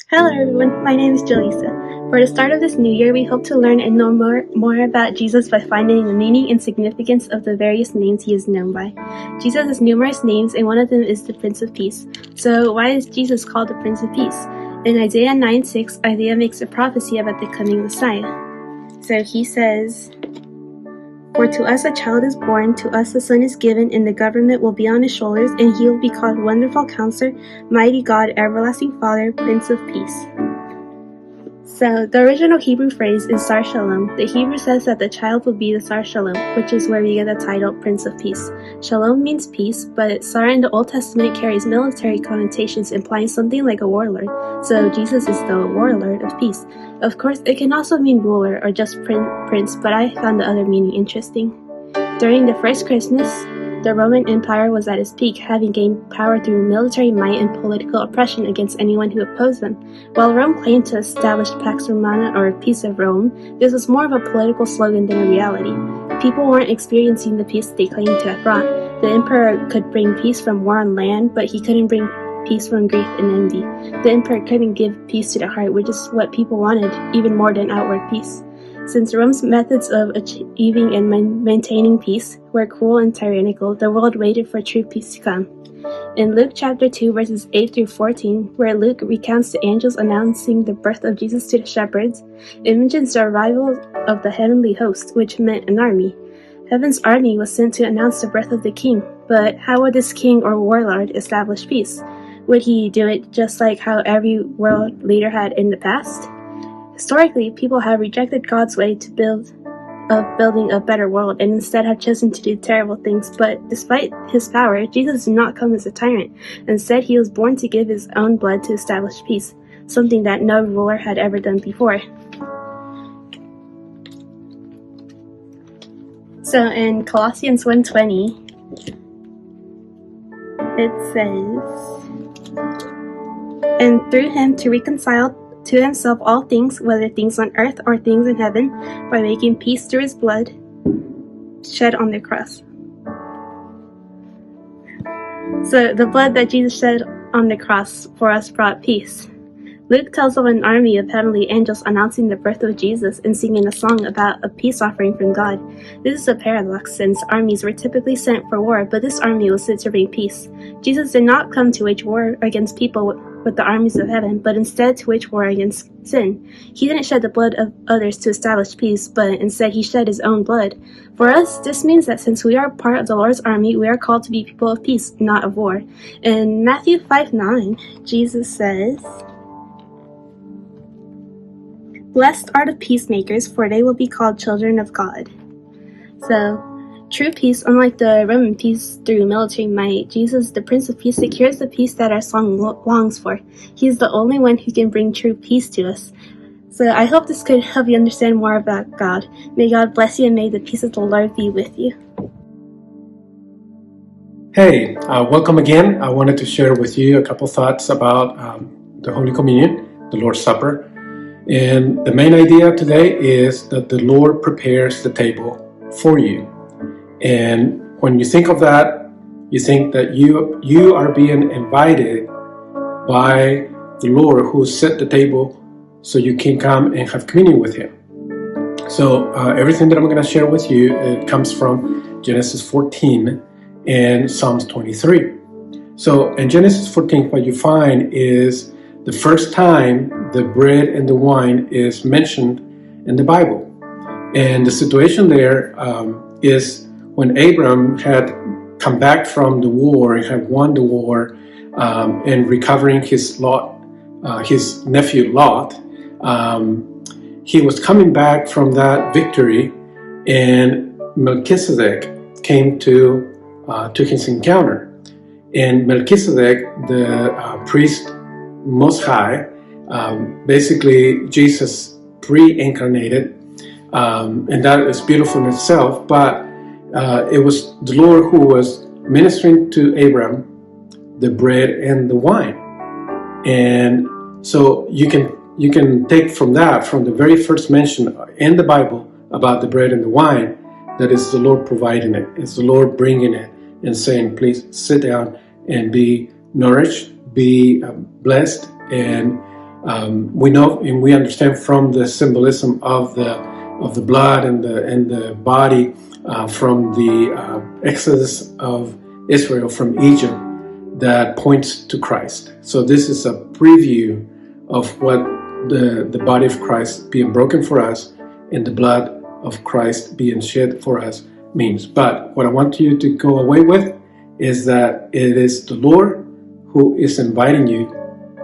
Hello everyone, my name is Jaleesa. For the start of this new year, we hope to learn and know more about Jesus by finding the meaning and significance of the various names he is known by. Jesus has numerous names, and one of them is the Prince of Peace. So why is Jesus called the Prince of Peace? In Isaiah 9:6, Isaiah makes a prophecy about the coming Messiah. So he says, "For to us a child is born, to us a son is given, and the government will be on his shoulders, and he will be called Wonderful Counselor, Mighty God, Everlasting Father, Prince of Peace." So the original Hebrew phrase is Sar Shalom. The Hebrew says that the child will be the Sar Shalom, which is where we get the title Prince of Peace. Shalom means peace, but Sar in the Old Testament carries military connotations, implying something like a warlord. So Jesus is the warlord of peace. Of course, it can also mean ruler or just prince, but I found the other meaning interesting. During the first Christmas, the Roman Empire was at its peak, having gained power through military might and political oppression against anyone who opposed them. While Rome claimed to establish Pax Romana, or Peace of Rome, this was more of a political slogan than a reality. People weren't experiencing the peace they claimed to have brought. The emperor could bring peace from war on land, but he couldn't bring peace from grief and envy. The emperor couldn't give peace to the heart, which is what people wanted, even more than outward peace. Since Rome's methods of achieving and maintaining peace were cruel and tyrannical, the world waited for true peace to come. In Luke chapter 2, verses 8 through 14, where Luke recounts the angels announcing the birth of Jesus to the shepherds, it mentions the arrival of the heavenly host, which meant an army. Heaven's army was sent to announce the birth of the king, but how would this king or warlord establish peace? Would he do it just like how every world leader had in the past? Historically, people have rejected God's way of building a better world and instead have chosen to do terrible things. But despite his power, Jesus did not come as a tyrant. Instead, he was born to give his own blood to establish peace, something that no ruler had ever done before. So in Colossians 1:20, it says, "And through him to reconcile to himself all things, whether things on earth or things in heaven, by making peace through his blood shed on the cross." So the blood that Jesus shed on the cross for us brought peace. Luke tells of an army of heavenly angels announcing the birth of Jesus and singing a song about a peace offering from God. This is a paradox, since armies were typically sent for war, but this army was sent to bring peace. Jesus did not come to wage war against people with the armies of heaven, but instead to wage war against sin. He didn't shed the blood of others to establish peace, but instead he shed his own blood. For us, this means that since we are part of the Lord's army, we are called to be people of peace, not of war. In Matthew 5:9, Jesus says, "Blessed are the peacemakers, for they will be called children of God." So, true peace, unlike the Roman peace through military might, Jesus, the Prince of Peace, secures the peace that our song longs for. He is the only one who can bring true peace to us. So I hope this could help you understand more about God. May God bless you, and may the peace of the Lord be with you. Hey, welcome again. I wanted to share with you a couple thoughts about the Holy Communion, the Lord's Supper. And the main idea today is that the Lord prepares the table for you. And when you think of that, you think that you are being invited by the Lord who set the table so you can come and have communion with him. So everything that I'm going to share with you, it comes from Genesis 14 and Psalms 23. So in Genesis 14, what you find is the first time the bread and the wine is mentioned in the Bible. And the situation there is when Abram had come back from the war and had won the war and recovering his nephew Lot. He was coming back from that victory, and Melchizedek came to his encounter. And Melchizedek, the priest Most High, basically Jesus pre-incarnated, and that is beautiful in itself, but it was the Lord who was ministering to Abram the bread and the wine. And so you can take from that, from the very first mention in the Bible about the bread and the wine, that is the Lord providing it. It's the Lord bringing it and saying, please sit down and be nourished, be blessed, and We know and we understand from the symbolism of the blood and the body from the exodus of Israel from Egypt that points to Christ. So this is a preview of what the body of Christ being broken for us and the blood of Christ being shed for us means. But what I want you to go away with is that it is the Lord who is inviting you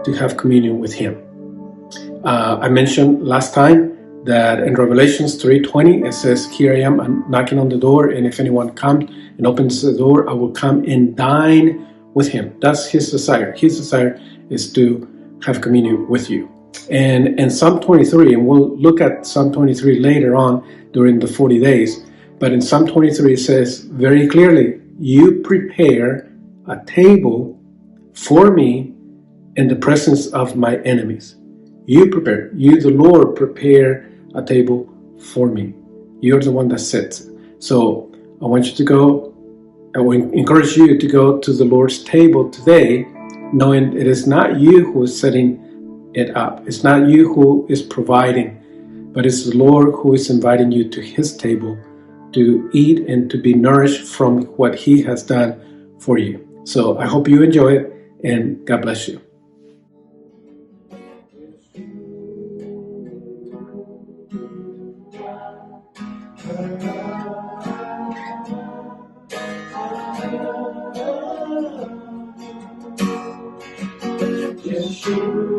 to have communion with Him. I mentioned last time that in Revelations 3:20 it says, "Here I am, I'm knocking on the door, and if anyone comes and opens the door, I will come and dine with him." That's His desire. His desire is to have communion with you. And in Psalm 23, and we'll look at Psalm 23 later on during the 40 days, but in Psalm 23 it says very clearly, "You prepare a table for me in the presence of my enemies." You prepare, you, the Lord, prepare a table for me. You're the one that sets it. So I want you to go, I will encourage you to go to the Lord's table today, knowing it is not you who is setting it up. It's not you who is providing, but it's the Lord who is inviting you to His table to eat and to be nourished from what He has done for you. So I hope you enjoy it, and God bless you. Yeshua.